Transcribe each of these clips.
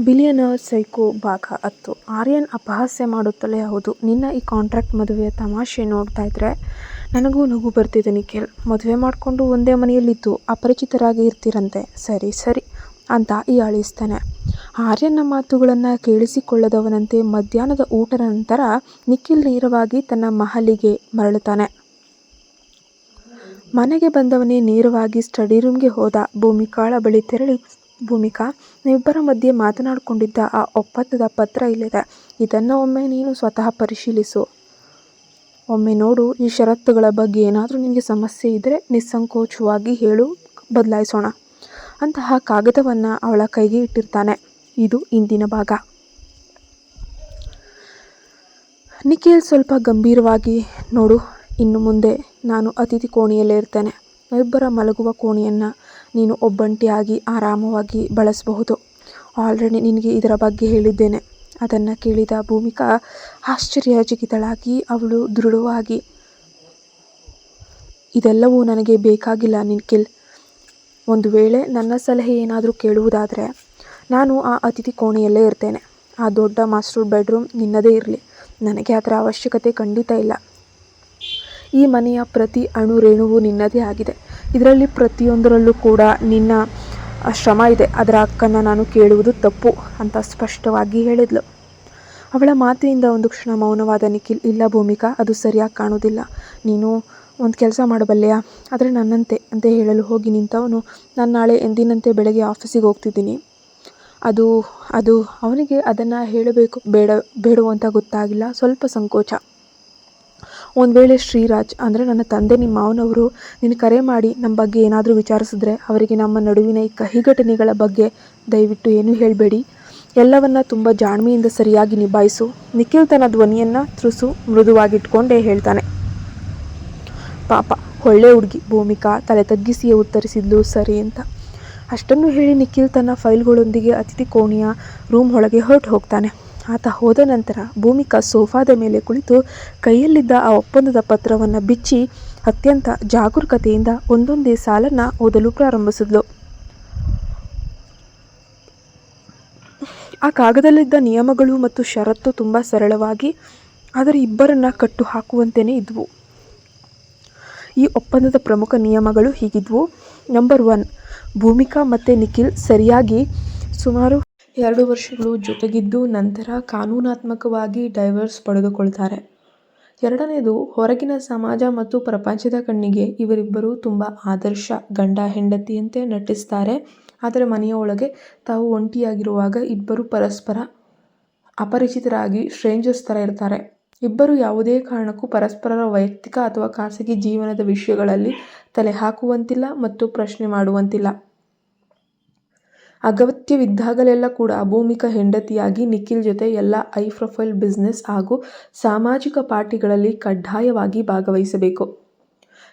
Billionaire psycho ಭಾಗ 10. ಆರ್ಯನ್ ಅಪಹಾಸ್ಯ ಮಾಡುತ್ತಲೇ, ಹೌದು, ನಿನ್ನ ಈ ಕಾಂಟ್ರಾಕ್ಟ್ ಮದುವೆಯ ತಮಾಷೆ ನೋಡ್ತಾ ಇದ್ರೆ ನನಗೂ ನಗು ಬರ್ತಿದೆ ನಿಖಿಲ್. ಮದುವೆ ಮಾಡಿಕೊಂಡು ಒಂದೇ ಮನೆಯಲ್ಲಿದ್ದು ಅಪರಿಚಿತರಾಗಿ ಇರ್ತೀರಂತೆ. ಸರಿ ಸರಿ ಅಂತ ಹೀಯಾಳಿಸ್ತಾನೆ. ಆರ್ಯನ್ನ ಮಾತುಗಳನ್ನು ಕೇಳಿಸಿಕೊಳ್ಳದವನಂತೆ ಮಧ್ಯಾಹ್ನದ ಊಟದ ನಂತರ ನಿಖಿಲ್ ನೇರವಾಗಿ ತನ್ನ ಮಹಲಿಗೆ ಮರಳುತ್ತಾನೆ. ಮನೆಗೆ ಬಂದವನೇ ನೇರವಾಗಿ ಸ್ಟಡಿ ರೂಮ್ಗೆ ಹೋದ. ಭೂಮಿಕಾಳ ಬಳಿ ತೆರಳಿ, ಭೂಮಿಕಾ, ನೀವಿಬ್ಬರ ಮಧ್ಯೆ ಮಾತನಾಡಿಕೊಂಡಿದ್ದ ಆ ಒಪ್ಪಂದದ ಪತ್ರ ಇಲ್ಲಿದೆ. ಇದನ್ನು ಒಮ್ಮೆ ನೀನು ಸ್ವತಃ ಪರಿಶೀಲಿಸು. ಒಮ್ಮೆ ನೋಡು. ಈ ಷರತ್ತುಗಳ ಬಗ್ಗೆ ಏನಾದರೂ ನಿನಗೆ ಸಮಸ್ಯೆ ಇದ್ದರೆ ನಿಸ್ಸಂಕೋಚವಾಗಿ ಹೇಳು, ಬದಲಾಯಿಸೋಣ. ಅಂತಹ ಕಾಗದವನ್ನು ಅವಳ ಕೈಗೆ ಇಟ್ಟಿರ್ತಾನೆ. ಇದು ಇಂದಿನ ಭಾಗ. ನಿಖಿಲ್ ಸ್ವಲ್ಪ ಗಂಭೀರವಾಗಿ, ನೋಡು, ಇನ್ನು ಮುಂದೆ ನಾನು ಅತಿಥಿ ಕೋಣೆಯಲ್ಲೇ ಇರ್ತೇನೆ. ನಾವಿಬ್ಬರ ಮಲಗುವ ಕೋಣೆಯನ್ನು ನೀನು ಒಬ್ಬಂಟಿಯಾಗಿ ಆರಾಮವಾಗಿ ಬಳಸಬಹುದು. ಆಲ್ರೆಡಿ ನಿನಗೆ ಇದರ ಬಗ್ಗೆ ಹೇಳಿದ್ದೇನೆ. ಅದನ್ನು ಕೇಳಿದ ಭೂಮಿಕಾ ಆಶ್ಚರ್ಯಚಕಿತಳಾಗಿ, ಅವಳು ದೃಢವಾಗಿ, ಇದೆಲ್ಲವೂ ನನಗೆ ಬೇಕಾಗಿಲ್ಲ ನಿಖಿಲ್. ಒಂದು ವೇಳೆ ನನ್ನ ಸಲಹೆ ಏನಾದರೂ ಕೇಳುವುದಾದರೆ ನಾನು ಆ ಅತಿಥಿ ಕೋಣೆಯಲ್ಲೇ ಇರ್ತೇನೆ. ಆ ದೊಡ್ಡ ಮಾಸ್ಟರ್ ಬೆಡ್ರೂಮ್ ನಿನ್ನದೇ ಇರಲಿ. ನನಗೆ ಅದರ ಅವಶ್ಯಕತೆ ಖಂಡಿತ ಇಲ್ಲ. ಈ ಮನೆಯ ಪ್ರತಿ ಅಣು ರೇಣುವು ನಿನ್ನದೇ ಆಗಿದೆ. ಇದರಲ್ಲಿ ಪ್ರತಿಯೊಂದರಲ್ಲೂ ಕೂಡ ನಿನ್ನ ಶ್ರಮ ಇದೆ. ಅದರ ಹಕ್ಕನ್ನು ನಾನು ಕೇಳುವುದು ತಪ್ಪು ಅಂತ ಸ್ಪಷ್ಟವಾಗಿ ಹೇಳಿದ್ಲು. ಅವಳ ಮಾತಿನಿಂದ ಒಂದು ಕ್ಷಣ ಮೌನವಾದ ನಿಖಿಲ್, ಇಲ್ಲ ಭೂಮಿಕಾ, ಅದು ಸರಿಯಾಗಿ ಕಾಣೋದಿಲ್ಲ. ನೀನು ಒಂದು ಕೆಲಸ ಮಾಡಬಲ್ಲೆಯಾ? ಆದರೆ ನನ್ನಂತೆ ಅಂತ ಹೇಳಲು ಹೋಗಿ ನಿಂತವನು, ನಾನು ನಾಳೆ ಎಂದಿನಂತೆ ಬೆಳಗ್ಗೆ ಆಫೀಸಿಗೆ ಹೋಗ್ತಿದ್ದೀನಿ. ಅದು ಅವನಿಗೆ ಅದನ್ನು ಹೇಳಬೇಕು ಬೇಡವೋ ಅಂತ ಗೊತ್ತಾಗಿಲ್ಲ. ಸ್ವಲ್ಪ ಸಂಕೋಚ. ಒಂದು ವೇಳೆ ಶ್ರೀರಾಜ್ ಅಂದರೆ ನನ್ನ ತಂದೆ, ನಿಮ್ಮ ಮಾವನವರು ನಿನ್ನ ಕರೆ ಮಾಡಿ ನಮ್ಮ ಬಗ್ಗೆ ಏನಾದರೂ ವಿಚಾರಿಸಿದ್ರೆ ಅವರಿಗೆ ನಮ್ಮ ನಡುವಿನ ಈ ಕಹಿ ಘಟನೆಗಳ ಬಗ್ಗೆ ದಯವಿಟ್ಟು ಏನೂ ಹೇಳಬೇಡಿ. ಎಲ್ಲವನ್ನ ತುಂಬ ಜಾಣ್ಮೆಯಿಂದ ಸರಿಯಾಗಿ ನಿಭಾಯಿಸು. ನಿಖಿಲ್ ತನ್ನ ಧ್ವನಿಯನ್ನು ತುಸು ಮೃದುವಾಗಿಟ್ಕೊಂಡೇ ಹೇಳ್ತಾನೆ. ಪಾಪ, ಒಳ್ಳೆ ಹುಡುಗಿ. ಭೂಮಿಕಾ ತಲೆ ತಗ್ಗಿಸಿಯೇ ಉತ್ತರಿಸಿದ್ಲು, ಸರಿ ಅಂತ. ಅಷ್ಟನ್ನು ಹೇಳಿ ನಿಖಿಲ್ ತನ್ನ ಫೈಲ್ಗಳೊಂದಿಗೆ ಅತಿಥಿ ಕೋಣೆಯ ರೂಮ್ ಒಳಗೆ ಹೊರಟು ಹೋಗ್ತಾನೆ. ಆತ ಹೋದ ನಂತರ ಭೂಮಿಕಾ ಸೋಫಾದ ಮೇಲೆ ಕುಳಿತು ಕೈಯಲ್ಲಿದ್ದ ಆ ಒಪ್ಪಂದದ ಪತ್ರವನ್ನು ಬಿಚ್ಚಿ ಅತ್ಯಂತ ಜಾಗರೂಕತೆಯಿಂದ ಒಂದೊಂದೇ ಸಾಲನ್ನು ಓದಲು ಪ್ರಾರಂಭಿಸಿದ್ಲು. ಆ ಕಾಗದಲ್ಲಿದ್ದ ನಿಯಮಗಳು ಮತ್ತು ಷರತ್ತು ತುಂಬ ಸರಳವಾಗಿ, ಆದರೆ ಇಬ್ಬರನ್ನ ಕಟ್ಟು ಹಾಕುವಂತೆಯೇ ಇದ್ವು. ಈ ಒಪ್ಪಂದದ ಪ್ರಮುಖ ನಿಯಮಗಳು ಹೀಗಿದ್ವು. ನಂಬರ್ 1, ಭೂಮಿಕಾ ಮತ್ತು ನಿಖಿಲ್ ಸರಿಯಾಗಿ ಸುಮಾರು 2 ವರ್ಷಗಳು ಜೊತೆಗಿದ್ದು ನಂತರ ಕಾನೂನಾತ್ಮಕವಾಗಿ ಡೈವರ್ಸ್ ಪಡೆದುಕೊಳ್ತಾರೆ. ಎರಡನೇದು, ಹೊರಗಿನ ಸಮಾಜ ಮತ್ತು ಪ್ರಪಂಚದ ಕಣ್ಣಿಗೆ ಇವರಿಬ್ಬರು ತುಂಬ ಆದರ್ಶ ಗಂಡ ಹೆಂಡತಿಯಂತೆ ನಟಿಸ್ತಾರೆ. ಆದರೆ ಮನೆಯ ಒಳಗೆ ತಾವು ಒಂಟಿಯಾಗಿರುವಾಗ ಇಬ್ಬರು ಪರಸ್ಪರ ಅಪರಿಚಿತರಾಗಿ ಸ್ಟ್ರೇಂಜರ್ಸ್ ಥರ ಇರ್ತಾರೆ. ಇಬ್ಬರು ಯಾವುದೇ ಕಾರಣಕ್ಕೂ ಪರಸ್ಪರರ ವೈಯಕ್ತಿಕ ಅಥವಾ ಖಾಸಗಿ ಜೀವನದ ವಿಷಯಗಳಲ್ಲಿ ತಲೆ ಹಾಕುವಂತಿಲ್ಲ ಮತ್ತು ಪ್ರಶ್ನೆ ಮಾಡುವಂತಿಲ್ಲ. ಅಗತ್ಯವಿದ್ದಾಗಲೆಲ್ಲ ಕೂಡ ಭೂಮಿಕಾ ಹೆಂಡತಿಯಾಗಿ ನಿಖಿಲ್ ಜೊತೆ ಎಲ್ಲ ಹೈ ಪ್ರೊಫೈಲ್ ಬಿಸ್ನೆಸ್ ಹಾಗೂ ಸಾಮಾಜಿಕ ಪಾರ್ಟಿಗಳಲ್ಲಿ ಕಡ್ಡಾಯವಾಗಿ ಭಾಗವಹಿಸಬೇಕು.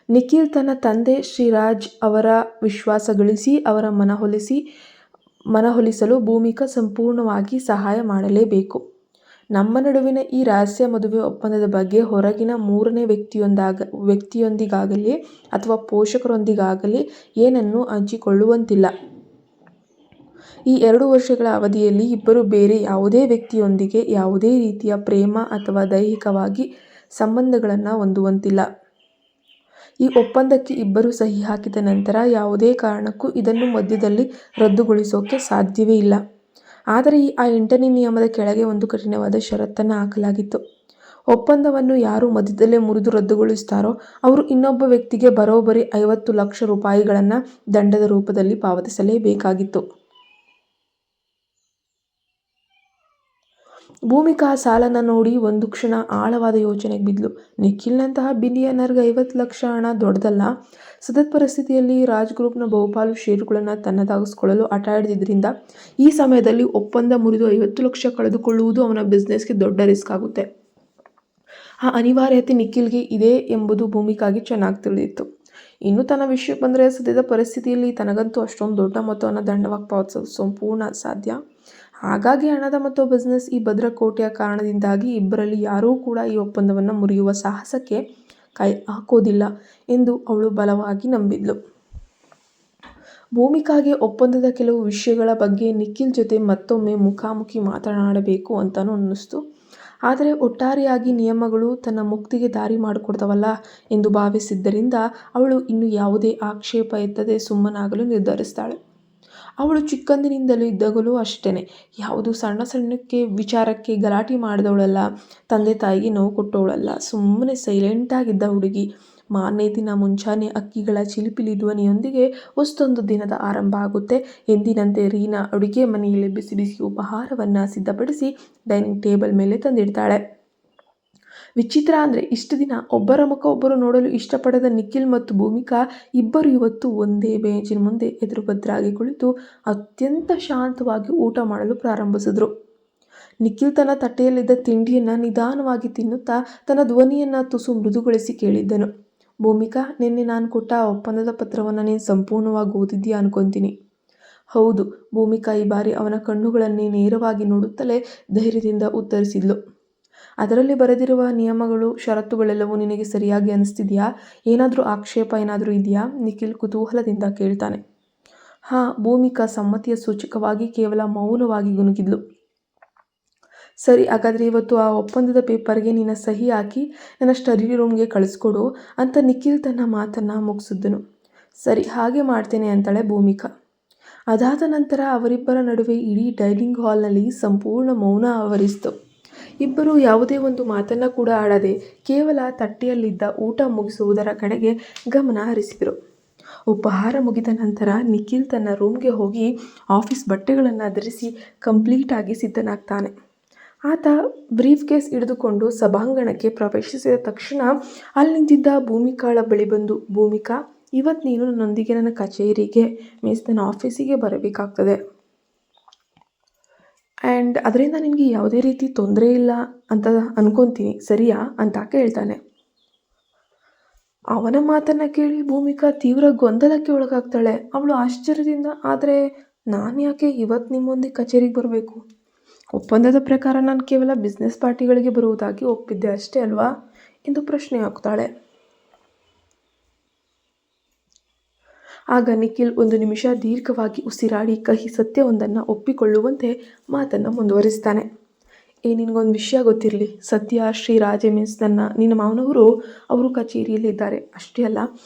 ನಿಖಿಲ್ ತನ್ನ ತಂದೆ ಶ್ರೀರಾಜ್ ಅವರ ವಿಶ್ವಾಸ ಗಳಿಸಿ ಅವರ ಮನವೊಲಿಸಲು ಭೂಮಿಕಾ ಸಂಪೂರ್ಣವಾಗಿ ಸಹಾಯ ಮಾಡಲೇಬೇಕು. ನಮ್ಮ ನಡುವಿನ ಈ ರಹಸ್ಯ ಮದುವೆ ಒಪ್ಪಂದದ ಬಗ್ಗೆ ಹೊರಗಿನ ಮೂರನೇ ವ್ಯಕ್ತಿಯೊಂದಿಗಾಗಲಿ ಅಥವಾ ಪೋಷಕರೊಂದಿಗಾಗಲಿ ಏನನ್ನೂ ಹಂಚಿಕೊಳ್ಳುವಂತಿಲ್ಲ. ಈ 2 ವರ್ಷಗಳ ಅವಧಿಯಲ್ಲಿ ಇಬ್ಬರು ಬೇರೆ ಯಾವುದೇ ವ್ಯಕ್ತಿಯೊಂದಿಗೆ ಯಾವುದೇ ರೀತಿಯ ಪ್ರೇಮ ಅಥವಾ ದೈಹಿಕವಾಗಿ ಸಂಬಂಧಗಳನ್ನು ಹೊಂದುವಂತಿಲ್ಲ. ಈ ಒಪ್ಪಂದಕ್ಕೆ ಇಬ್ಬರು ಸಹಿ ಹಾಕಿದ ನಂತರ ಯಾವುದೇ ಕಾರಣಕ್ಕೂ ಇದನ್ನು ಮಧ್ಯದಲ್ಲಿ ರದ್ದುಗೊಳಿಸೋಕೆ ಸಾಧ್ಯವೇ ಇಲ್ಲ. ಆದರೆ ಆ 8ನೇ ನಿಯಮದ ಕೆಳಗೆ ಒಂದು ಕಠಿಣವಾದ ಷರತ್ತನ್ನು ಹಾಕಲಾಗಿತ್ತು. ಒಪ್ಪಂದವನ್ನು ಯಾರು ಮಧ್ಯದಲ್ಲೇ ಮುರಿದು ರದ್ದುಗೊಳಿಸ್ತಾರೋ ಅವರು ಇನ್ನೊಬ್ಬ ವ್ಯಕ್ತಿಗೆ ಬರೋಬ್ಬರಿ 50 ಲಕ್ಷ ರೂಪಾಯಿಗಳನ್ನು ದಂಡದ ರೂಪದಲ್ಲಿ ಪಾವತಿಸಲೇಬೇಕಾಗಿತ್ತು. ಭೂಮಿಕಾ ಆ ಸಾಲನ್ನು ನೋಡಿ ಒಂದು ಕ್ಷಣ ಆಳವಾದ ಯೋಚನೆಗೆ ಬಿದ್ಲು. ನಿಖಿಲ್ನಂತಹ ಬಿಲಿಯನರ್ಗೆ 50 ಲಕ್ಷ ಹಣ ದೊಡ್ಡದಲ್ಲ. ಸತತ ಪರಿಸ್ಥಿತಿಯಲ್ಲಿ ರಾಜ್ ಗ್ರೂಪ್ನ ಬಹುಪಾಲು ಷೇರುಗಳನ್ನು ತನ್ನದಾಗಿಸಿಕೊಳ್ಳಲು ಹಠ ಹಿಡಿದಿದ್ದರಿಂದ ಈ ಸಮಯದಲ್ಲಿ ಒಪ್ಪಂದ ಮುರಿದು 50 ಲಕ್ಷ ಕಳೆದುಕೊಳ್ಳುವುದು ಅವನ ಬಿಸ್ನೆಸ್ಗೆ ದೊಡ್ಡ ರಿಸ್ಕ್ ಆಗುತ್ತೆ. ಆ ಅನಿವಾರ್ಯತೆ ನಿಖಿಲ್ಗೆ ಇದೆ ಎಂಬುದು ಭೂಮಿಕಾಗೆ ಚೆನ್ನಾಗಿ ತಿಳಿದಿತ್ತು. ಇನ್ನು ತನ್ನ ವಿಷಯಕ್ಕೆ ಬಂದರೆ, ಸದ್ಯದ ಪರಿಸ್ಥಿತಿಯಲ್ಲಿ ತನಗಂತೂ ಅಷ್ಟೊಂದು ದೊಡ್ಡ ಮೊತ್ತವನ್ನು ದಂಡವಾಗಿ ಪಾವತಿಸೋದು ಸಂಪೂರ್ಣ ಅಸಾಧ್ಯ. ಹಾಗಾಗಿ ಹಣದ ಮತ್ತು ಬಿಸ್ನೆಸ್ ಈ ಭದ್ರಕೋಟೆಯ ಕಾರಣದಿಂದಾಗಿ ಇಬ್ಬರಲ್ಲಿ ಯಾರೂ ಕೂಡ ಈ ಒಪ್ಪಂದವನ್ನು ಮುರಿಯುವ ಸಾಹಸಕ್ಕೆ ಕೈ ಹಾಕೋದಿಲ್ಲ ಎಂದು ಅವಳು ಬಲವಾಗಿ ನಂಬಿದ್ಲು. ಭೂಮಿಕಾಗೆ ಒಪ್ಪಂದದ ಕೆಲವು ವಿಷಯಗಳ ಬಗ್ಗೆ ನಿಖಿಲ್ ಜೊತೆ ಮತ್ತೊಮ್ಮೆ ಮುಖಾಮುಖಿ ಮಾತನಾಡಬೇಕು ಅಂತಲೂ ಅನ್ನಿಸ್ತು. ಆದರೆ ಒಟ್ಟಾರೆಯಾಗಿ ನಿಯಮಗಳು ತನ್ನ ಮುಕ್ತಿಗೆ ದಾರಿ ಮಾಡಿಕೊಡ್ತವಲ್ಲ ಎಂದು ಭಾವಿಸಿದ್ದರಿಂದ ಅವಳು ಇನ್ನು ಯಾವುದೇ ಆಕ್ಷೇಪ ಎತ್ತದೆ ಸುಮ್ಮನಾಗಲು ನಿರ್ಧರಿಸ್ತಾಳೆ. ಅವಳು ಚಿಕ್ಕಂದಿನಿಂದಲೂ ಇದ್ದಾಗಲೂ ಅಷ್ಟೇ ಯಾವುದು ಸಣ್ಣ ಸಣ್ಣಕ್ಕೆ ವಿಚಾರಕ್ಕೆ ಗಲಾಟೆ ಮಾಡಿದವಳಲ್ಲ, ತಂದೆ ತಾಯಿಗೆ ನೋವು ಕೊಟ್ಟವಳಲ್ಲ. ಸುಮ್ಮನೆ ಸೈಲೆಂಟಾಗಿದ್ದ ಹುಡುಗಿ. ಮಾರನೇ ದಿನ ಮುಂಚಾನೆ ಅಕ್ಕಿಗಳ ಚಿಲಿಪಿಲಿ ಧ್ವನಿಯೊಂದಿಗೆ ಹೊಸದೊಂದು ದಿನದ ಆರಂಭ ಆಗುತ್ತೆ. ಎಂದಿನಂತೆ ರೀನಾ ಅಡುಗೆ ಮನೆಯಲ್ಲಿ ಬಿಸಿ ಬಿಸಿ ಉಪಹಾರವನ್ನು ಸಿದ್ಧಪಡಿಸಿ ಡೈನಿಂಗ್ ಟೇಬಲ್ ಮೇಲೆ ತಂದಿಡ್ತಾಳೆ. ವಿಚಿತ್ರ ಅಂದರೆ ಇಷ್ಟು ದಿನ ಒಬ್ಬರ ಮುಖ ಒಬ್ಬರು ನೋಡಲು ಇಷ್ಟಪಡದ ನಿಖಿಲ್ ಮತ್ತು ಭೂಮಿಕಾ ಇಬ್ಬರು ಇವತ್ತು ಒಂದೇ ಬೇಂಚಿನ ಮುಂದೆ ಎದುರು ಬದ್ರಾಗಿ ಕುಳಿತು ಅತ್ಯಂತ ಶಾಂತವಾಗಿ ಊಟ ಮಾಡಲು ಪ್ರಾರಂಭಿಸಿದ್ರು. ನಿಖಿಲ್ ತನ್ನ ತಟ್ಟೆಯಲ್ಲಿದ್ದ ತಿಂಡಿಯನ್ನು ನಿಧಾನವಾಗಿ ತಿನ್ನುತ್ತಾ ತನ್ನ ಧ್ವನಿಯನ್ನು ತುಸು ಮೃದುಗೊಳಿಸಿ ಕೇಳಿದ್ದನು. ಭೂಮಿಕಾ, ನಿನ್ನೆ ನಾನು ಕೊಟ್ಟ ಆ ಒಪ್ಪಂದದ ಪತ್ರವನ್ನು ನೀನು ಸಂಪೂರ್ಣವಾಗಿ ಓದಿದ್ಯಾ ಅನ್ಕೊತೀನಿ. ಹೌದು. ಭೂಮಿಕಾ ಈ ಬಾರಿ ಅವನ ಕಣ್ಣುಗಳನ್ನೇ ನೇರವಾಗಿ ನೋಡುತ್ತಲೇ ಧೈರ್ಯದಿಂದ ಉತ್ತರಿಸಿದ್ಲು. ಅದರಲ್ಲಿ ಬರೆದಿರುವ ನಿಯಮಗಳು, ಷರತ್ತುಗಳೆಲ್ಲವೂ ನಿನಗೆ ಸರಿಯಾಗಿ ಅನಿಸ್ತಿದೆಯಾ? ಏನಾದರೂ ಆಕ್ಷೇಪ ಏನಾದರೂ ಇದೆಯಾ? ನಿಖಿಲ್ ಕುತೂಹಲದಿಂದ ಕೇಳ್ತಾನೆ. ಹಾಂ. ಭೂಮಿಕಾ ಸಮ್ಮತಿಯ ಸೂಚಕವಾಗಿ ಕೇವಲ ಮೌನವಾಗಿ ಗುನುಗಿದ್ಲು. ಸರಿ, ಹಾಗಾದರೆ ಇವತ್ತು ಆ ಒಪ್ಪಂದದ ಪೇಪರ್ಗೆ ನಿನ್ನ ಸಹಿ ಹಾಕಿ ನನ್ನ ಸ್ಟಡಿ ರೂಮ್ಗೆ ಕಳಿಸ್ಕೊಡು ಅಂತ ನಿಖಿಲ್ ತನ್ನ ಮಾತನ್ನು ಮುಗಿಸಿದ್ದನು. ಸರಿ, ಹಾಗೆ ಮಾಡ್ತೇನೆ ಅಂತಾಳೆ ಭೂಮಿಕಾ. ಅದಾದ ನಂತರ ಅವರಿಬ್ಬರ ನಡುವೆ ಇಡೀ ಡೈನಿಂಗ್ ಹಾಲ್ನಲ್ಲಿ ಸಂಪೂರ್ಣ ಮೌನ ಆವರಿಸಿತು. ಇಬ್ಬರು ಯಾವುದೇ ಒಂದು ಮಾತನ್ನು ಕೂಡ ಆಡದೆ ಕೇವಲ ತಟ್ಟೆಯಲ್ಲಿದ್ದ ಊಟ ಮುಗಿಸುವುದರ ಕಡೆಗೆ ಗಮನ ಹರಿಸಿದರು. ಉಪಹಾರ ಮುಗಿದ ನಂತರ ನಿಖಿಲ್ ತನ್ನ ರೂಮ್ಗೆ ಹೋಗಿ ಆಫೀಸ್ ಬಟ್ಟೆಗಳನ್ನು ಧರಿಸಿ ಕಂಪ್ಲೀಟಾಗಿ ಸಿದ್ಧನಾಗ್ತಾನೆ. ಆತ ಬ್ರೀಫ್ ಕೇಸ್ ಹಿಡಿದುಕೊಂಡು ಸಭಾಂಗಣಕ್ಕೆ ಪ್ರವೇಶಿಸಿದ ತಕ್ಷಣ ಅಲ್ಲಿ ನಿಂತಿದ್ದ ಭೂಮಿಕಾಳ ಬಳಿ ಬಂದು, ಭೂಮಿಕಾ, ಇವತ್ತು ನೀನು ನನ್ನೊಂದಿಗೆ ನನ್ನ ಕಚೇರಿಗೆ ನನ್ನ ಆಫೀಸಿಗೆ ಬರಬೇಕಾಗ್ತದೆ. ಆ್ಯಂಡ್ ಅದರಿಂದ ನಿನಗೆ ಯಾವುದೇ ರೀತಿ ತೊಂದರೆ ಇಲ್ಲ ಅಂತ ಅನ್ಕೊತೀನಿ, ಸರಿಯಾ ಅಂತ ಕೇಳ್ತಾನೆ. ಅವನ ಮಾತನ್ನು ಕೇಳಿ ಭೂಮಿಕಾ ತೀವ್ರ ಗೊಂದಲಕ್ಕೆ ಒಳಗಾಗ್ತಾಳೆ. ಅವಳು ಆಶ್ಚರ್ಯದಿಂದ, ಆದರೆ ನಾನು ಯಾಕೆ ಇವತ್ತು ನಿಮ್ಮೊಂದಿಗೆ ಕಚೇರಿಗೆ ಬರಬೇಕು? ಒಪ್ಪಂದದ ಪ್ರಕಾರ ನಾನು ಕೇವಲ ಬಿಸ್ನೆಸ್ ಪಾರ್ಟಿಗಳಿಗೆ ಬರುವುದಾಗಿ ಒಪ್ಪಿದ್ದೆ ಅಷ್ಟೇ ಅಲ್ವಾ ಎಂದು ಪ್ರಶ್ನೆ ಹಾಕ್ತಾಳೆ. ಆಗ ನಿಖಿಲ್ ಒಂದು ನಿಮಿಷ ದೀರ್ಘವಾಗಿ ಉಸಿರಾಡಿ ಕಹಿ ಸತ್ಯವೊಂದನ್ನು ಒಪ್ಪಿಕೊಳ್ಳುವಂತೆ ಮಾತನ್ನು ಮುಂದುವರಿಸ್ತಾನೆ. ನಿನಗೊಂದು ವಿಷಯ ಗೊತ್ತಿರಲಿ, ಸದ್ಯ ಶ್ರೀರಾಜೆ ಮೀನ್ಸ್ ನಿನ್ನ ಮಾವನವರು ಅವರು ಕಚೇರಿಯಲ್ಲಿ ಇದ್ದಾರೆ. ಅಷ್ಟೇ ಅಲ್ಲ,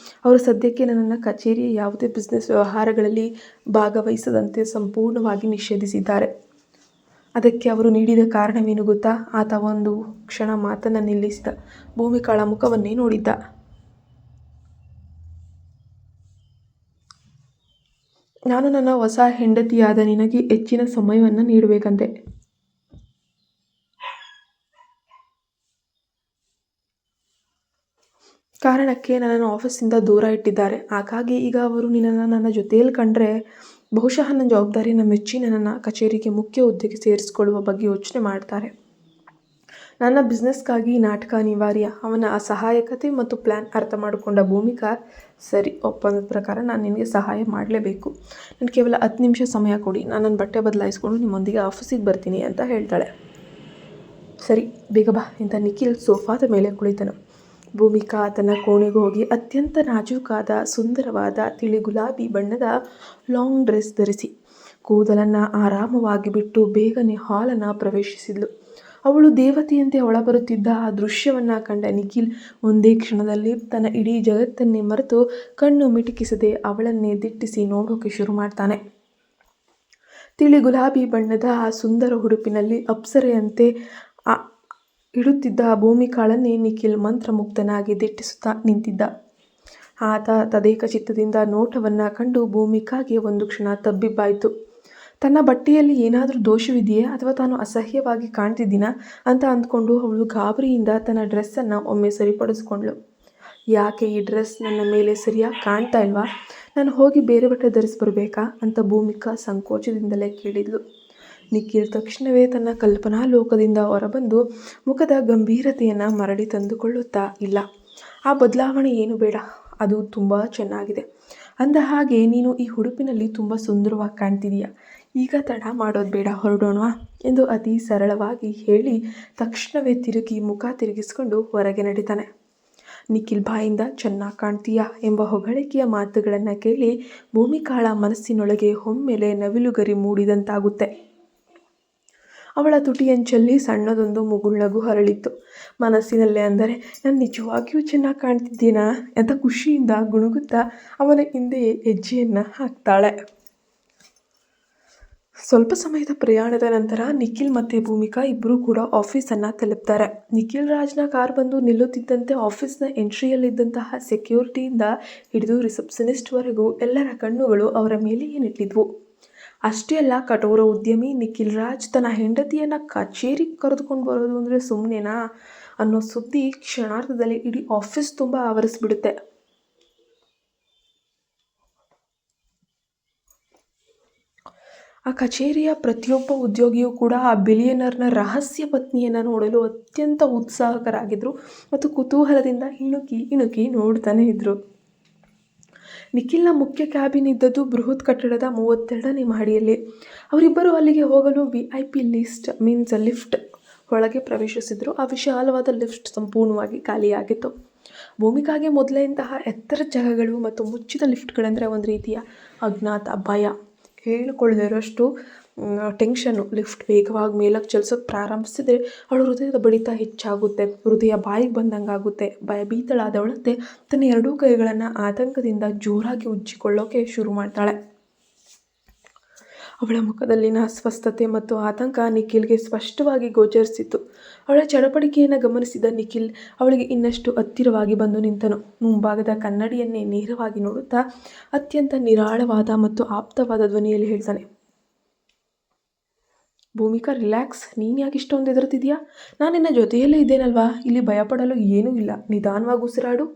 ಅವರು ಸದ್ಯಕ್ಕೆ ನನ್ನನ್ನು ಕಚೇರಿಯ ಯಾವುದೇ ಬಿಸ್ನೆಸ್ ವ್ಯವಹಾರಗಳಲ್ಲಿ ಭಾಗವಹಿಸದಂತೆ ಸಂಪೂರ್ಣವಾಗಿ ನಿಷೇಧಿಸಿದ್ದಾರೆ. ಅದಕ್ಕೆ ಅವರು ನೀಡಿದ ಕಾರಣವೇನು ಗೊತ್ತಾ? ಆತ ಒಂದು ಕ್ಷಣ ಮಾತನ್ನು ನಿಲ್ಲಿಸಿದ. ಭೂಮಿಕಾಳ ಮುಖವನ್ನೇ ನೋಡಿದ್ದ. ನಾನು ನನ್ನ ಹೊಸ ಹೆಂಡತಿಯಾದ ನಿನಗೆ ಹೆಚ್ಚಿನ ಸಮಯವನ್ನು ನೀಡಬೇಕಂತೆ. ಕಾರಣಕ್ಕೆ ನನ್ನನ್ನು ಆಫೀಸಿಂದ ದೂರ ಇಟ್ಟಿದ್ದಾರೆ. ಹಾಗಾಗಿ ಈಗ ಅವರು ನಿನ್ನನ್ನು ನನ್ನ ಜೊತೆಯಲ್ಲಿ ಕಂಡ್ರೆ ಬಹುಶಃ ನನ್ನ ಜವಾಬ್ದಾರಿಯನ್ನು ಮೆಚ್ಚಿ ನನ್ನನ್ನು ಕಚೇರಿಗೆ ಮುಖ್ಯ ಹುದ್ದೆಗೆ ಸೇರಿಸಿಕೊಳ್ಳುವ ಬಗ್ಗೆ ಯೋಚನೆ ಮಾಡ್ತಾರೆ. ನನ್ನ ಬಿಸ್ನೆಸ್ಗಾಗಿ ನಾಟಕ ಅನಿವಾರ್ಯ. ಅವನ ಅಸಹಾಯಕತೆ ಮತ್ತು ಪ್ಲ್ಯಾನ್ ಅರ್ಥ ಮಾಡಿಕೊಂಡ ಭೂಮಿಕಾ, ಸರಿ, ಒಪ್ಪಂದದ ಪ್ರಕಾರ ನಾನು ನಿನಗೆ ಸಹಾಯ ಮಾಡಲೇಬೇಕು. ನಾನು ಕೇವಲ 10 ನಿಮಿಷ ಸಮಯ ಕೊಡಿ, ನಾನು ನನ್ನ ಬಟ್ಟೆ ಬದಲಾಯಿಸ್ಕೊಂಡು ನಿಮ್ಮೊಂದಿಗೆ ಆಫೀಸಿಗೆ ಬರ್ತೀನಿ ಅಂತ ಹೇಳ್ತಾಳೆ. ಸರಿ, ಬೇಗ ಬಾ ಅಂತ ನಿಖಿಲ್ ಸೋಫಾದ ಮೇಲೆ ಕುಳಿತನು. ಭೂಮಿಕಾ ತನ್ನ ಕೋಣೆಗೆ ಹೋಗಿ ಅತ್ಯಂತ ನಾಜೂಕಾದ ಸುಂದರವಾದ ತಿಳಿ ಗುಲಾಬಿ ಬಣ್ಣದ ಲಾಂಗ್ ಡ್ರೆಸ್ ಧರಿಸಿ ಕೂದಲನ್ನು ಆರಾಮವಾಗಿ ಬಿಟ್ಟು ಬೇಗನೆ ಹಾಲನ್ನು ಪ್ರವೇಶಿಸಿದ್ಲು. ಅವಳು ದೇವತೆಯಂತೆ ಒಳಬರುತ್ತಿದ್ದ ಆ ದೃಶ್ಯವನ್ನು ಕಂಡ ನಿಖಿಲ್ ಒಂದೇ ಕ್ಷಣದಲ್ಲಿ ತನ್ನ ಇಡೀ ಜಗತ್ತನ್ನೇ ಮರೆತು ಕಣ್ಣು ಮಿಟುಕಿಸದೆ ಅವಳನ್ನೇ ದಿಟ್ಟಿಸಿ ನೋಡೋಕೆ ಶುರು ಮಾಡ್ತಾನೆ. ತಿಳಿ ಗುಲಾಬಿ ಬಣ್ಣದ ಆ ಸುಂದರ ಉಡುಪಿನಲ್ಲಿ ಅಪ್ಸರೆಯಂತೆ ಇಡುತ್ತಿದ್ದ ಭೂಮಿಕಾಳನ್ನೇ ನಿಖಿಲ್ ಮಂತ್ರಮುಗ್ಧನಾಗಿ ದಿಟ್ಟಿಸುತ್ತಾ ನಿಂತಿದ್ದ. ಆತ ತದೇಕ ಚಿತ್ತದಿಂದ ನೋಟವನ್ನು ಕಂಡು ಭೂಮಿಕಾಗೆ ಒಂದು ಕ್ಷಣ ತಬ್ಬಿಬ್ಬಾಯಿತು. ತನ್ನ ಬಟ್ಟೆಯಲ್ಲಿ ಏನಾದರೂ ದೋಷವಿದೆಯೇ ಅಥವಾ ತಾನು ಅಸಹ್ಯವಾಗಿ ಕಾಣ್ತಿದ್ದೀನಾ ಅಂತ ಅಂದ್ಕೊಂಡು ಅವಳು ಗಾಬರಿಯಿಂದ ತನ್ನ ಡ್ರೆಸ್ಸನ್ನು ಒಮ್ಮೆ ಸರಿಪಡಿಸ್ಕೊಂಡ್ಳು. ಯಾಕೆ ಈ ಡ್ರೆಸ್ ನನ್ನ ಮೇಲೆ ಸರಿಯಾಗಿ ಕಾಣ್ತಾ ಇಲ್ವಾ? ನಾನು ಹೋಗಿ ಬೇರೆ ಬಟ್ಟೆ ಧರಿಸ್ಬರ್ಬೇಕಾ ಅಂತ ಭೂಮಿಕಾ ಸಂಕೋಚದಿಂದಲೇ ಕೇಳಿದ್ಲು. ನಿಖಿಲ್ ತಕ್ಷಣವೇ ತನ್ನ ಕಲ್ಪನಾ ಲೋಕದಿಂದ ಹೊರಬಂದು ಮುಖದ ಗಂಭೀರತೆಯನ್ನು ಮರಳಿ ತಂದುಕೊಳ್ಳುತ್ತಾ, ಇಲ್ಲ, ಆ ಬದಲಾವಣೆ ಏನು ಬೇಡ, ಅದು ತುಂಬ ಚೆನ್ನಾಗಿದೆ. ಅಂದ ಹಾಗೆ ನೀನು ಈ ಉಡುಪಿನಲ್ಲಿ ತುಂಬ ಸುಂದರವಾಗಿ ಕಾಣ್ತಿದೀಯ. ಈಗ ತಡ ಮಾಡೋದು ಬೇಡ, ಹೊರಡೋಣವಾ ಎಂದು ಅತಿ ಸರಳವಾಗಿ ಹೇಳಿ ತಕ್ಷಣವೇ ತಿರುಗಿ ಮುಖ ತಿರುಗಿಸ್ಕೊಂಡು ಹೊರಗೆ ನಡೀತಾನೆ. ನಿಖಿಲ್ ಬಾಯಿಂದ ಚೆನ್ನಾಗಿ ಕಾಣ್ತೀಯಾ ಎಂಬ ಹೊಗಳಿಕೆಯ ಮಾತುಗಳನ್ನು ಕೇಳಿ ಭೂಮಿಕಾಳ ಮನಸ್ಸಿನೊಳಗೆ ಒಮ್ಮೆಲೆ ನವಿಲುಗರಿ ಮೂಡಿದಂತಾಗುತ್ತೆ. ಅವಳ ತುಟಿಯಂಚಲ್ಲಿ ಸಣ್ಣದೊಂದು ಮುಗುಳ್ನಗು ಹರಳಿತ್ತು. ಮನಸ್ಸಿನಲ್ಲೇ ಅಂದರೆ ನಾನು ನಿಜವಾಗಿಯೂ ಚೆನ್ನಾಗಿ ಕಾಣ್ತಿದ್ದೀನಾ ಅಂತ ಖುಷಿಯಿಂದ ಗುಣುಗುತ್ತಾ ಅವನ ಹಿಂದೆಯೇ ಹೆಜ್ಜೆಯನ್ನು ಹಾಕ್ತಾಳೆ. ಸ್ವಲ್ಪ ಸಮಯದ ಪ್ರಯಾಣದ ನಂತರ ನಿಖಿಲ್ ಮತ್ತು ಭೂಮಿಕಾ ಇಬ್ಬರೂ ಕೂಡ ಆಫೀಸನ್ನು ತಲುಪ್ತಾರೆ. ನಿಖಿಲ್ ರಾಜ್ನ ಕಾರ್ ಬಂದು ನಿಲ್ಲುತ್ತಿದ್ದಂತೆ ಆಫೀಸ್ನ ಎಂಟ್ರಿಯಲ್ಲಿದ್ದಂತಹ ಸೆಕ್ಯೂರಿಟಿಯಿಂದ ಹಿಡಿದು ರಿಸೆಪ್ಷನಿಸ್ಟ್ವರೆಗೂ ಎಲ್ಲರ ಕಣ್ಣುಗಳು ಅವರ ಮೇಲೆಯೇ ನಿಂತಿದ್ವು. ಅಷ್ಟೇ ಅಲ್ಲ, ಕಠೋರ ಉದ್ಯಮಿ ನಿಖಿಲ್ ರಾಜ್ ತನ್ನ ಹೆಂಡತಿಯನ್ನು ಕಚೇರಿಗೆ ಕರೆದುಕೊಂಡು ಬರೋದು ಅಂದರೆ ಸುಮ್ಮನೆನಾ ಅನ್ನೋ ಸುದ್ದಿ ಕ್ಷಣಾರ್ಧದಲ್ಲಿ ಇಡೀ ಆಫೀಸ್ ತುಂಬ ಆವರಿಸ್ಬಿಡುತ್ತೆ. ಆ ಕಚೇರಿಯ ಪ್ರತಿಯೊಬ್ಬ ಉದ್ಯೋಗಿಯೂ ಕೂಡ ಆ ಬಿಲಿಯನರ್ನ ರಹಸ್ಯ ಪತ್ನಿಯನ್ನು ನೋಡಲು ಅತ್ಯಂತ ಉತ್ಸಾಹಕರಾಗಿದ್ದರು ಮತ್ತು ಕುತೂಹಲದಿಂದ ಇಣುಕಿ ನೋಡ್ತಾನೆ ಇದ್ದರು. ನಿಖಿಲ್ನ ಮುಖ್ಯ ಕ್ಯಾಬಿನ್ ಇದ್ದದ್ದು ಬೃಹತ್ ಕಟ್ಟಡದ 32ನೇ ಮಹಡಿಯಲ್ಲಿ. ಅವರಿಬ್ಬರು ಅಲ್ಲಿಗೆ ಹೋಗಲು VIP ಲಿಫ್ಟ್ ಒಳಗೆ ಪ್ರವೇಶಿಸಿದ್ರು. ಆ ವಿಶಾಲವಾದ ಲಿಫ್ಟ್ ಸಂಪೂರ್ಣವಾಗಿ ಖಾಲಿಯಾಗಿತ್ತು. ಭೂಮಿಕಾಗೆ ಮೊದಲೇ ಇಂತಹ ಎತ್ತರದ ಜಾಗಗಳು ಮತ್ತು ಮುಚ್ಚಿದ ಲಿಫ್ಟ್ಗಳೆಂದರೆ ಒಂದು ರೀತಿಯ ಅಜ್ಞಾತ ಭಯ, ಹೇಳಿಕೊಳ್ಳದಿರೋಷ್ಟು ಟೆನ್ಷನ್ನು. ಲಿಫ್ಟ್ ವೇಗವಾಗಿ ಮೇಲಕ್ಕೆ ಚಲಿಸೋಕೆ ಪ್ರಾರಂಭಿಸಿದರೆ ಅವಳ ಹೃದಯದ ಬಡಿತ ಹೆಚ್ಚಾಗುತ್ತೆ, ಹೃದಯ ಬಾಯಿಗೆ ಬಂದಂಗೆ ಆಗುತ್ತೆ. ಭಯಭೀತಳಾದವಳಂತೆ ತನ್ನ ಎರಡೂ ಕೈಗಳನ್ನು ಆತಂಕದಿಂದ ಜೋರಾಗಿ ಉಜ್ಜಿಕೊಳ್ಳೋಕೆ ಶುರು ಮಾಡ್ತಾಳೆ. ಅವಳ ಮುಖದಲ್ಲಿನ ಅಸ್ವಸ್ಥತೆ ಮತ್ತು ಆತಂಕ ನಿಖಿಲ್ಗೆ ಸ್ಪಷ್ಟವಾಗಿ ಗೋಚರಿಸಿತು. ಅವಳ ಚಡಪಡಿಕೆಯನ್ನು ಗಮನಿಸಿದ ನಿಖಿಲ್ ಅವಳಿಗೆ ಇನ್ನಷ್ಟು ಹತ್ತಿರವಾಗಿ ಬಂದು ನಿಂತನು. ಮುಂಭಾಗದ ಕನ್ನಡಿಯನ್ನೇ ನೇರವಾಗಿ ನೋಡುತ್ತಾ ಅತ್ಯಂತ ನಿರಾಳವಾದ ಮತ್ತು ಆಪ್ತವಾದ ಧ್ವನಿಯಲ್ಲಿ ಹೇಳ್ತಾನೆ, ಭೂಮಿಕಾ, ರಿಲ್ಯಾಕ್ಸ್. ನೀನು ಯಾಕೆ ಇಷ್ಟೊಂದು ಹೆದರ್ತಿದ್ಯಾ? ನಾನು ನಿನ್ನ ಜೊತೆಯಲ್ಲೇ ಇದ್ದೇನಲ್ವಾ, ಇಲ್ಲಿ ಭಯಪಡಲು ಏನೂ ಇಲ್ಲ, ನಿಧಾನವಾಗಿ ಉಸಿರಾಡು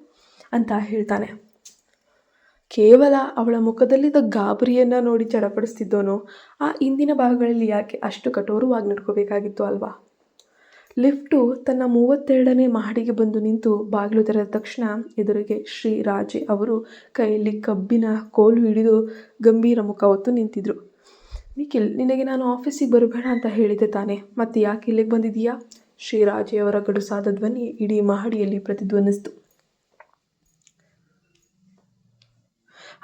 ಅಂತ ಹೇಳ್ತಾನೆ. ಕೇವಲ ಅವಳ ಮುಖದಲ್ಲಿದ್ದ ಗಾಬರಿಯನ್ನು ನೋಡಿ ಚಡಪಡಿಸ್ತಿದ್ದೋನು ಆ ಹಿಂದಿನ ಭಾಗಗಳಲ್ಲಿ ಯಾಕೆ ಅಷ್ಟು ಕಠೋರವಾಗಿ ನಡ್ಕೋಬೇಕಾಗಿತ್ತು ಅಲ್ವಾ? ಲಿಫ್ಟು ತನ್ನ 32ನೇ ಮಹಡಿಗೆ ಬಂದು ನಿಂತು ಬಾಗಿಲು ತೆರೆದ ತಕ್ಷಣ ಎದುರಿಗೆ ಶ್ರೀ ರಾಜೆ ಅವರು ಕೈಯಲ್ಲಿ ಕಬ್ಬಿನ ಕೋಲು ಹಿಡಿದು ಗಂಭೀರ ಮುಖ ಹೊತ್ತು ನಿಂತಿದ್ರು. ನಿಖಿಲ್, ನಿನಗೆ ನಾನು ಆಫೀಸಿಗೆ ಬರಬೇಡ ಅಂತ ಹೇಳಿದ್ದೆ ತಾನೆ, ಮತ್ತೆ ಯಾಕೆ ಇಲ್ಲಿಗೆ ಬಂದಿದ್ದೀಯಾ? ಶ್ರೀರಾಜೆಯವರ ಗಡುಸಾದ ಧ್ವನಿ ಇಡೀ ಮಹಡಿಯಲ್ಲಿ ಪ್ರತಿಧ್ವನಿಸಿತು.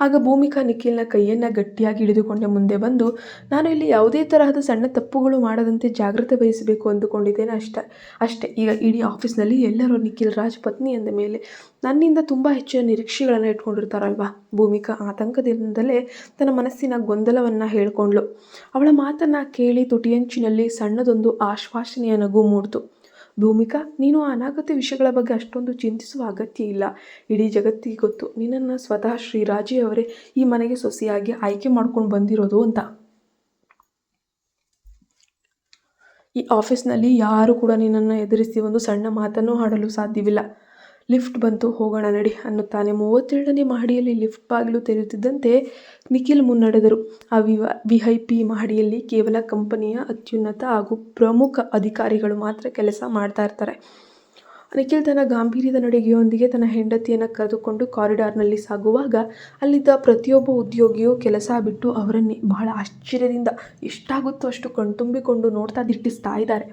ಆಗ ಭೂಮಿಕಾ ನಿಖಿಲ್ನ ಕೈಯನ್ನು ಗಟ್ಟಿಯಾಗಿ ಹಿಡಿದುಕೊಂಡೆ ಮುಂದೆ ಬಂದು, ನಾನು ಇಲ್ಲಿ ಯಾವುದೇ ತರಹದ ಸಣ್ಣ ತಪ್ಪುಗಳು ಮಾಡದಂತೆ ಜಾಗ್ರತೆ ವಹಿಸಬೇಕು ಅಂದುಕೊಂಡಿದ್ದೇನೆ ಅಷ್ಟೇ. ಈಗ ಇಡೀ ಆಫೀಸ್ನಲ್ಲಿ ಎಲ್ಲರೂ ನಿಖಿಲ್ ರಾಜ್ ಪತ್ನಿ ಅಂದ ಮೇಲೆ ನನ್ನಿಂದ ತುಂಬ ಹೆಚ್ಚಿನ ನಿರೀಕ್ಷೆಗಳನ್ನು ಇಟ್ಕೊಂಡಿರ್ತಾರಲ್ವಾ? ಭೂಮಿಕಾ ಆತಂಕದಿಂದಲೇ ತನ್ನ ಮನಸ್ಸಿನ ಗೊಂದಲವನ್ನು ಹೇಳ್ಕೊಂಡ್ಳು. ಅವಳ ಮಾತನ್ನು ಕೇಳಿ ತುಟಿಯಂಚಿನಲ್ಲಿ ಸಣ್ಣದೊಂದು ಆಶ್ವಾಸನೆಯ ನಗು ಮೂಡಿತು. ಭೂಮಿಕಾ, ನೀನು ಆ ಅನಾಗತ್ಯ ವಿಷಯಗಳ ಬಗ್ಗೆ ಅಷ್ಟೊಂದು ಚಿಂತಿಸುವ ಅಗತ್ಯ ಇಲ್ಲ. ಇಡೀ ಜಗತ್ತಿಗೆ ಗೊತ್ತು ನಿನ್ನನ್ನು ಸ್ವತಃ ಶ್ರೀರಾಜೆಯವರೇ ಈ ಮನೆಗೆ ಸೊಸೆಯಾಗಿ ಆಯ್ಕೆ ಮಾಡ್ಕೊಂಡು ಬಂದಿರೋದು ಅಂತ. ಈ ಆಫೀಸ್ನಲ್ಲಿ ಯಾರು ಕೂಡ ನಿನ್ನನ್ನು ಎದುರಿಸಿ ಒಂದು ಸಣ್ಣ ಮಾತನ್ನು ಆಡಲು ಸಾಧ್ಯವಿಲ್ಲ. ಲಿಫ್ಟ್ ಬಂತು, ಹೋಗೋಣ ನಡಿ ಅನ್ನುತ್ತಾನೆ. 32ನೇ ಮಹಡಿಯಲ್ಲಿ ಲಿಫ್ಟ್ ಬಾಗಿಲು ತೆರೆಯುತ್ತಿದ್ದಂತೆ ನಿಖಿಲ್ ಮುನ್ನಡೆದರು. ಆ VIP ಮಹಡಿಯಲ್ಲಿ ಕೇವಲ ಕಂಪನಿಯ ಅತ್ಯುನ್ನತ ಹಾಗೂ ಪ್ರಮುಖ ಅಧಿಕಾರಿಗಳು ಮಾತ್ರ ಕೆಲಸ ಮಾಡ್ತಾ ಇರ್ತಾರೆ. ನಿಖಿಲ್ ತನ್ನ ಗಾಂಭೀರ್ಯದ ನಡಿಗೆಯೊಂದಿಗೆ ತನ್ನ ಹೆಂಡತಿಯನ್ನು ಕರೆದುಕೊಂಡು ಕಾರಿಡಾರ್ನಲ್ಲಿ ಸಾಗುವಾಗ ಅಲ್ಲಿದ್ದ ಪ್ರತಿಯೊಬ್ಬ ಉದ್ಯೋಗಿಯೂ ಕೆಲಸ ಬಿಟ್ಟು ಅವರನ್ನೇ ಬಹಳ ಆಶ್ಚರ್ಯದಿಂದ ಎಷ್ಟಾಗುತ್ತೋ ಅಷ್ಟು ಕಣ್ತುಂಬಿಕೊಂಡು ನೋಡ್ತಾ ದಿಟ್ಟಿಸ್ತಾ ಇದ್ದಾರೆ.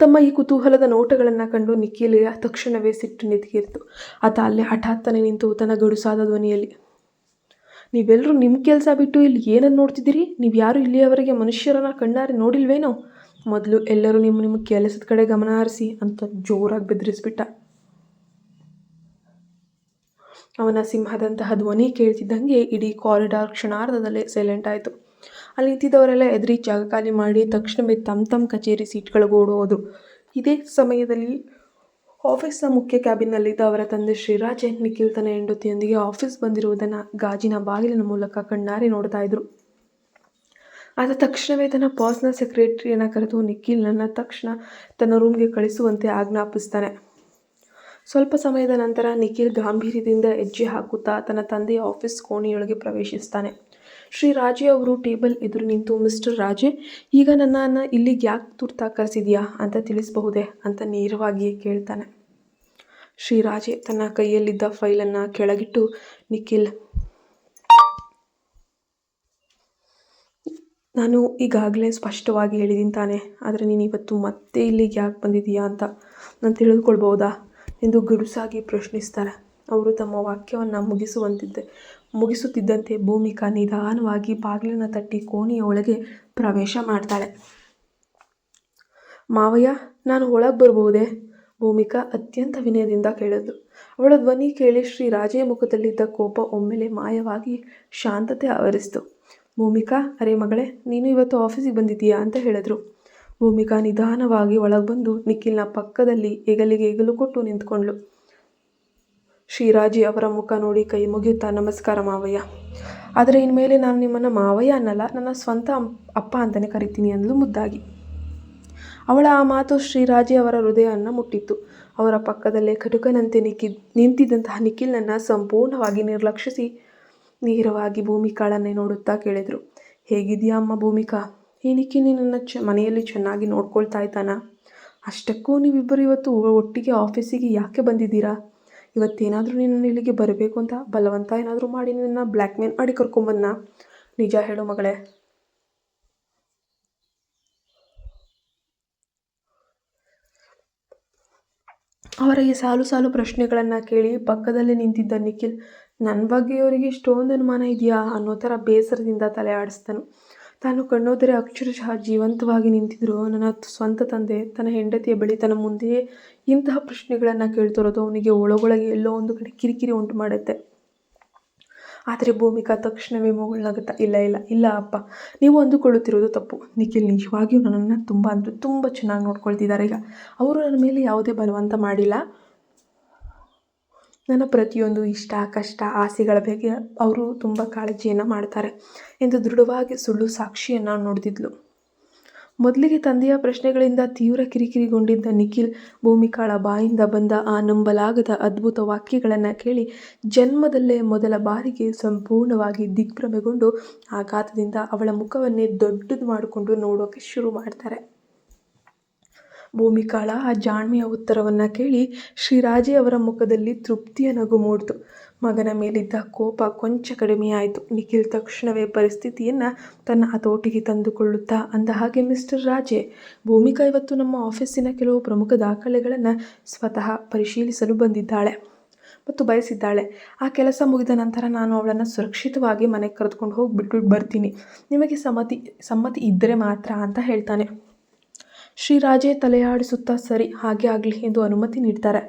ತಮ್ಮ ಈ ಕುತೂಹಲದ ನೋಟಗಳನ್ನು ಕಂಡು ನಿಖಿಲ್ಗೆ ತಕ್ಷಣವೇ ಸಿಟ್ಟು ನೆತ್ತಿಗೇರಿತು. ಆತ ಅಲ್ಲೇ ಹಠಾತ್ತನೆ ನಿಂತು ತನ್ನ ಗಡುಸಾದ ಧ್ವನಿಯಲ್ಲಿ, ನೀವೆಲ್ಲರೂ ನಿಮ್ಮ ಕೆಲಸ ಬಿಟ್ಟು ಇಲ್ಲಿ ಏನನ್ನು ನೋಡ್ತಿದ್ದೀರಿ? ನೀವು ಯಾರು ಇಲ್ಲಿಯವರೆಗೆ ಮನುಷ್ಯರನ್ನ ಕಣ್ಣಾರೆ ನೋಡಿಲ್ವೇನೋ? ಮೊದಲು ಎಲ್ಲರೂ ನಿಮ್ಮ ಕೆಲಸದ ಕಡೆ ಗಮನ ಹರಿಸಿ ಅಂತ ಜೋರಾಗಿ ಬೆದರಿಸ್ಬಿಟ್ಟ. ಅವನ ಸಿಂಹದಂತಹ ಧ್ವನಿ ಕೇಳ್ತಿದ್ದಂಗೆ ಇಡೀ ಕಾರಿಡಾರ್ ಕ್ಷಣಾರ್ಧದಲ್ಲೇ ಸೈಲೆಂಟ್ ಆಯಿತು. ಅಲ್ಲಿ ನಿಂತಿದ್ದವರೆಲ್ಲ ಎದುರಿ ಜಾಗ ಖಾಲಿ ಮಾಡಿ ತಕ್ಷಣವೇ ತಮ್ಮ ಕಚೇರಿ ಸೀಟ್ಗಳಿಗೆ ಓಡೋದು. ಇದೇ ಸಮಯದಲ್ಲಿ ಆಫೀಸ್ನ ಮುಖ್ಯ ಕ್ಯಾಬಿನ್ನಲ್ಲಿದ್ದ ಅವರ ತಂದೆ ಶ್ರೀರಾಜೆ ನಿಖಿಲ್ ತನ್ನ ಹೆಂಡತಿಯೊಂದಿಗೆ ಆಫೀಸ್ ಬಂದಿರುವುದನ್ನು ಗಾಜಿನ ಬಾಗಿಲಿನ ಮೂಲಕ ಕಣ್ಣಾರೆ ನೋಡ್ತಾ ಇದ್ರು. ಆದ ತಕ್ಷಣವೇ ತನ್ನ ಪರ್ಸನಲ್ ಸೆಕ್ರೆಟರಿಯನ್ನು ಕರೆದು ನಿಖಿಲ್ನನ್ನು ತಕ್ಷಣ ತನ್ನ ರೂಮ್ಗೆ ಕಳಿಸುವಂತೆ ಆಜ್ಞಾಪಿಸ್ತಾನೆ. ಸ್ವಲ್ಪ ಸಮಯದ ನಂತರ ನಿಖಿಲ್ ಗಾಂಭೀರ್ಯದಿಂದ ಹೆಜ್ಜೆ ಹಾಕುತ್ತಾ ತನ್ನ ತಂದೆಯ ಆಫೀಸ್ ಕೋಣೆಯೊಳಗೆ ಪ್ರವೇಶಿಸ್ತಾನೆ. ಶ್ರೀ ರಾಜೆ ಅವರು ಟೇಬಲ್ ಎದುರು ನಿಂತು, ಮಿಸ್ಟರ್ ರಾಜೆ, ಈಗ ನನ್ನನ್ನು ಇಲ್ಲಿಗೆ ಯಾಕೆ ತುರ್ತಾಗಿ ಕರೆಸಿದ್ಯಾ ಅಂತ ತಿಳಿಸಬಹುದೇ ಅಂತ ನೇರವಾಗಿಯೇ ಕೇಳ್ತಾನೆ. ಶ್ರೀ ರಾಜೆ ತನ್ನ ಕೈಯಲ್ಲಿದ್ದ ಫೈಲನ್ನು ಕೆಳಗಿಟ್ಟು, ನಿಖಿಲ್, ನಾನು ಈಗಾಗಲೇ ಸ್ಪಷ್ಟವಾಗಿ ಹೇಳಿದ್ದೀನಿ ತಾನೆ, ಆದರೆ ನೀನು ಇವತ್ತು ಮತ್ತೆ ಇಲ್ಲಿಗೆ ಯಾಕೆ ಬಂದಿದ್ದೀಯಾ ಅಂತ ನಾನು ತಿಳಿದುಕೊಳ್ಬೋದಾ ಎಂದು ಗುಡುಸಾಗಿ ಪ್ರಶ್ನಿಸ್ತಾರೆ. ಅವರು ತಮ್ಮ ವಾಕ್ಯವನ್ನು ಮುಗಿಸುತ್ತಿದ್ದಂತೆ ಭೂಮಿಕಾ ನಿಧಾನವಾಗಿ ಬಾಗಿಲನ್ನ ತಟ್ಟಿ ಕೋಣೆಯ ಒಳಗೆ ಪ್ರವೇಶ ಮಾಡ್ತಾಳೆ. ಮಾವಯ್ಯ, ನಾನು ಒಳಗೆ ಬರ್ಬೋದೇ? ಭೂಮಿಕಾ ಅತ್ಯಂತ ವಿನಯದಿಂದ ಕೇಳಿದ್ಲು. ಅವಳ ಧ್ವನಿ ಕೇಳಿ ಶ್ರೀ ರಾಜೆಯ ಮುಖದಲ್ಲಿದ್ದ ಕೋಪ ಒಮ್ಮೆಲೆ ಮಾಯವಾಗಿ ಶಾಂತತೆ ಆವರಿಸಿತು. ಭೂಮಿಕಾ, ಅರೆ ಮಗಳೇ, ನೀನು ಇವತ್ತು ಆಫೀಸಿಗೆ ಬಂದಿದ್ದೀಯಾ ಅಂತ ಹೇಳಿದ್ರು. ಭೂಮಿಕಾ ನಿಧಾನವಾಗಿ ಒಳಗೆ ಬಂದು ನಿಖಿಲ್ನ ಪಕ್ಕದಲ್ಲಿ ಹೆಗಲಿಗೆ ಹೆಗಲು ಕೊಟ್ಟು ನಿಂತ್ಕೊಂಡ್ಳು. ಶ್ರೀರಾಜಿ ಅವರ ಮುಖ ನೋಡಿ ಕೈ ಮುಗಿಯುತ್ತಾ, ನಮಸ್ಕಾರ ಮಾವಯ್ಯ. ಆದರೆ ಇನ್ಮೇಲೆ ನಾನು ನಿಮ್ಮನ್ನು ಮಾವಯ್ಯ ಅನ್ನಲ್ಲ, ನನ್ನ ಸ್ವಂತ ಅಪ್ಪ ಅಂತಲೇ ಕರಿತೀನಿ ಅಂದ್ಲು ಮುದ್ದಾಗಿ. ಅವಳ ಆ ಮಾತು ಶ್ರೀರಾಜಿ ಅವರ ಹೃದಯವನ್ನು ಮುಟ್ಟಿತ್ತು. ಅವರ ಪಕ್ಕದಲ್ಲೇ ಕಟುಕನಂತೆ ನಿಂತಿದ್ದಂತಹ ನಿಖಿಲ್ನನ್ನು ಸಂಪೂರ್ಣವಾಗಿ ನಿರ್ಲಕ್ಷಿಸಿ ನೇರವಾಗಿ ಭೂಮಿಕಾಳನ್ನೇ ನೋಡುತ್ತಾ ಕೇಳಿದರು, ಹೇಗಿದೆಯಾ ಅಮ್ಮ ಭೂಮಿಕಾ? ಈ ನಿಖಿಲ್ ನಿನ್ನನ್ನು ಮನೆಯಲ್ಲಿ ಚೆನ್ನಾಗಿ ನೋಡ್ಕೊಳ್ತಾ ಇದ್ದಾನಾ? ಅಷ್ಟಕ್ಕೂ ನೀವಿಬ್ಬರು ಇವತ್ತು ಒಟ್ಟಿಗೆ ಆಫೀಸಿಗೆ ಯಾಕೆ ಬಂದಿದ್ದೀರಾ? ಇವತ್ತೇನಾದರೂ ನಿನ್ನನ್ನು ಇಲ್ಲಿಗೆ ಬರಬೇಕು ಅಂತ ಬಲವಂತ ಏನಾದರೂ ಮಾಡಿ ನಿನ್ನ ಬ್ಲ್ಯಾಕ್ಮೇಲ್ ಮಾಡಿ ಕರ್ಕೊಂಬಂದ? ನಿಜ ಹೇಳು ಮಗಳೇ. ಅವರ ಈ ಸಾಲು ಸಾಲು ಪ್ರಶ್ನೆಗಳನ್ನು ಕೇಳಿ ಪಕ್ಕದಲ್ಲೇ ನಿಂತಿದ್ದ ನಿಖಿಲ್, ನನ್ನ ಬಗ್ಗೆ ಅವರಿಗೆ ಇಷ್ಟೊಂದು ಅನುಮಾನ ಇದೆಯಾ ಅನ್ನೋ ಥರ ಬೇಸರದಿಂದ ತಲೆ ಆಡಿಸ್ತಾನು. ತಾನು ಕಣ್ಣೋದರೆ ಅಕ್ಷರಶಃ ಜೀವಂತವಾಗಿ ನಿಂತಿದ್ರು ನನ್ನ ಸ್ವಂತ ತಂದೆ ತನ್ನ ಹೆಂಡತಿಯ ಬಳಿ ತನ್ನ ಮುಂದೆಯೇ ಇಂತಹ ಪ್ರಶ್ನೆಗಳನ್ನು ಕೇಳ್ತಿರೋದು ಅವನಿಗೆ ಒಳಗೊಳಗೆ ಎಲ್ಲೋ ಒಂದು ಕಡೆ ಕಿರಿಕಿರಿ ಉಂಟು ಮಾಡುತ್ತೆ. ಆದರೆ ಭೂಮಿಕಾ ತಕ್ಷಣವೇ ಮುಗುಳ್ನಗುತ್ತಾ, ಇಲ್ಲ ಇಲ್ಲ ಇಲ್ಲ ಅಪ್ಪ, ನೀವು ಅಂದುಕೊಳ್ಳುತ್ತಿರೋದು ತಪ್ಪು. ನಿಖಿಲ್ ನಿಜವಾಗಿಯೂ ನನ್ನನ್ನು ತುಂಬ ಅಂದರೆ ತುಂಬ ಚೆನ್ನಾಗಿ ನೋಡ್ಕೊಳ್ತಿದ್ದಾರೆ. ಈಗ ಅವರು ನನ್ನ ಮೇಲೆ ಯಾವುದೇ ಬಲವಂತ ಮಾಡಿಲ್ಲ. ನನ್ನ ಪ್ರತಿಯೊಂದು ಇಷ್ಟ ಕಷ್ಟ ಆಸೆಗಳ ಬಗ್ಗೆ ಅವರು ತುಂಬ ಕಾಳಜಿಯನ್ನು ಮಾಡ್ತಾರೆ ಎಂದು ದೃಢವಾಗಿ ಸುಳ್ಳು ಸಾಕ್ಷಿಯನ್ನು ನುಡಿದಿದ್ಲು. ಮೊದಲಿಗೆ ತಂದೆಯ ಪ್ರಶ್ನೆಗಳಿಂದ ತೀವ್ರ ಕಿರಿಕಿರಿಗೊಂಡಿದ್ದ ನಿಖಿಲ್ ಭೂಮಿಕಾಳ ಬಾಯಿಂದ ಬಂದ ಆ ನಂಬಲಾಗದ ಅದ್ಭುತ ವಾಕ್ಯಗಳನ್ನು ಕೇಳಿ ಜನ್ಮದಲ್ಲೇ ಮೊದಲ ಬಾರಿಗೆ ಸಂಪೂರ್ಣವಾಗಿ ದಿಗ್ಭ್ರಮೆಗೊಂಡು ಆಘಾತದಿಂದ ಅವಳ ಮುಖವನ್ನೇ ದೊಡ್ಡದು ಮಾಡಿಕೊಂಡು ನೋಡೋಕೆ ಶುರು ಮಾಡ್ತಾರೆ. ಭೂಮಿಕಾಳ ಆ ಜಾಣ್ಮೆಯ ಉತ್ತರವನ್ನು ಕೇಳಿ ಶ್ರೀರಾಜೆ ಅವರ ಮುಖದಲ್ಲಿ ತೃಪ್ತಿಯ ನಗು ಮೂಡಿತು. ಮಗನ ಮೇಲಿದ್ದ ಕೋಪ ಕೊಂಚ ಕಡಿಮೆಯಾಯಿತು. ನಿಖಿಲ್ ತಕ್ಷಣವೇ ಪರಿಸ್ಥಿತಿಯನ್ನು ತನ್ನ ಹತೋಟಿಗೆ ತಂದುಕೊಳ್ಳುತ್ತಾ ಅಂದ ಹಾಗೆ, ಮಿಸ್ಟರ್ ರಾಜೆ, ಭೂಮಿಕಾ ಇವತ್ತು ನಮ್ಮ ಆಫೀಸಿನ ಕೆಲವು ಪ್ರಮುಖ ದಾಖಲೆಗಳನ್ನು ಸ್ವತಃ ಪರಿಶೀಲಿಸಲು ಬಂದಿದ್ದಾಳೆ ಮತ್ತು ಬಯಸಿದ್ದಾಳೆ. ಆ ಕೆಲಸ ಮುಗಿದ ನಂತರ ನಾನು ಅವಳನ್ನು ಸುರಕ್ಷಿತವಾಗಿ ಮನೆಗೆ ಕರೆದುಕೊಂಡು ಹೋಗಿ ಬಿಟ್ಟು ಬರ್ತೀನಿ. ನಿಮಗೆ ಸಮ್ಮತಿ ಇದ್ದರೆ ಮಾತ್ರ ಅಂತ ಹೇಳ್ತಾನೆ. ಶ್ರೀರಾಜೆ ತಲೆಯಾಡಿಸುತ್ತಾ ಸರಿ, ಹಾಗೆ ಆಗಲಿ ಎಂದು ಅನುಮತಿ ನೀಡ್ತಾರೆ.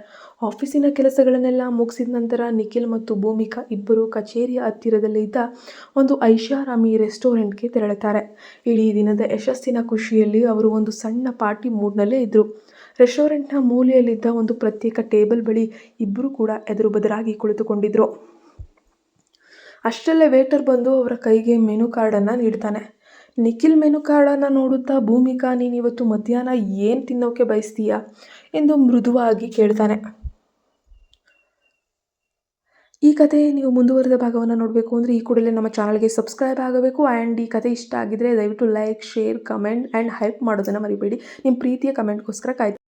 ಆಫೀಸಿನ ಕೆಲಸಗಳನ್ನೆಲ್ಲ ಮುಗಿಸಿದ ನಂತರ ನಿಖಿಲ್ ಮತ್ತು ಭೂಮಿಕಾ ಇಬ್ಬರು ಕಚೇರಿಯ ಹತ್ತಿರದಲ್ಲೇ ಇದ್ದ ಒಂದು ಐಷಾರಾಮಿ ರೆಸ್ಟೋರೆಂಟ್ಗೆ ತೆರಳುತ್ತಾರೆ. ಇಡೀ ದಿನದ ಯಶಸ್ಸಿನ ಖುಷಿಯಲ್ಲಿ ಅವರು ಒಂದು ಸಣ್ಣ ಪಾರ್ಟಿ ಮೂಡ್ನಲ್ಲೇ ಇದ್ದರು. ರೆಸ್ಟೋರೆಂಟ್ನ ಮೂಲೆಯಲ್ಲಿದ್ದ ಒಂದು ಪ್ರತ್ಯೇಕ ಟೇಬಲ್ ಬಳಿ ಇಬ್ಬರು ಕೂಡ ಎದುರು ಬದರಾಗಿ ಕುಳಿತುಕೊಂಡಿದ್ರು. ಅಷ್ಟರಲ್ಲೇ ವೇಟರ್ ಬಂದು ಅವರ ಕೈಗೆ ಮೆನು ಕಾರ್ಡನ್ನು ನೀಡ್ತಾನೆ. ನಿಖಿಲ್ ಮೆನು ಕಾರ್ಡನ್ನು ನೋಡುತ್ತಾ, ಭೂಮಿಕಾ, ನೀನು ಇವತ್ತು ಮಧ್ಯಾಹ್ನ ಏನು ತಿನ್ನೋಕೆ ಬಯಸ್ತೀಯಾ ಎಂದು ಮೃದುವಾಗಿ ಕೇಳ್ತಾನೆ. ಈ ಕತೆ ನೀವು ಮುಂದುವರೆದ ಭಾಗವನ್ನು ನೋಡಬೇಕು ಅಂದರೆ ಈ ಕೂಡಲೇ ನಮ್ಮ ಚಾನಲ್ಗೆ ಸಬ್ಸ್ಕ್ರೈಬ್ ಆಗಬೇಕು. ಆ್ಯಂಡ್ ಈ ಕತೆ ಇಷ್ಟ ಆಗಿದ್ರೆ ದಯವಿಟ್ಟು like, share, comment and hype ಮಾಡೋದನ್ನು ಮರಿಬೇಡಿ. ನಿಮ್ಮ ಪ್ರೀತಿಯ ಕಮೆಂಟ್ಗೋಸ್ಕರ ಕಾಯ್ತು.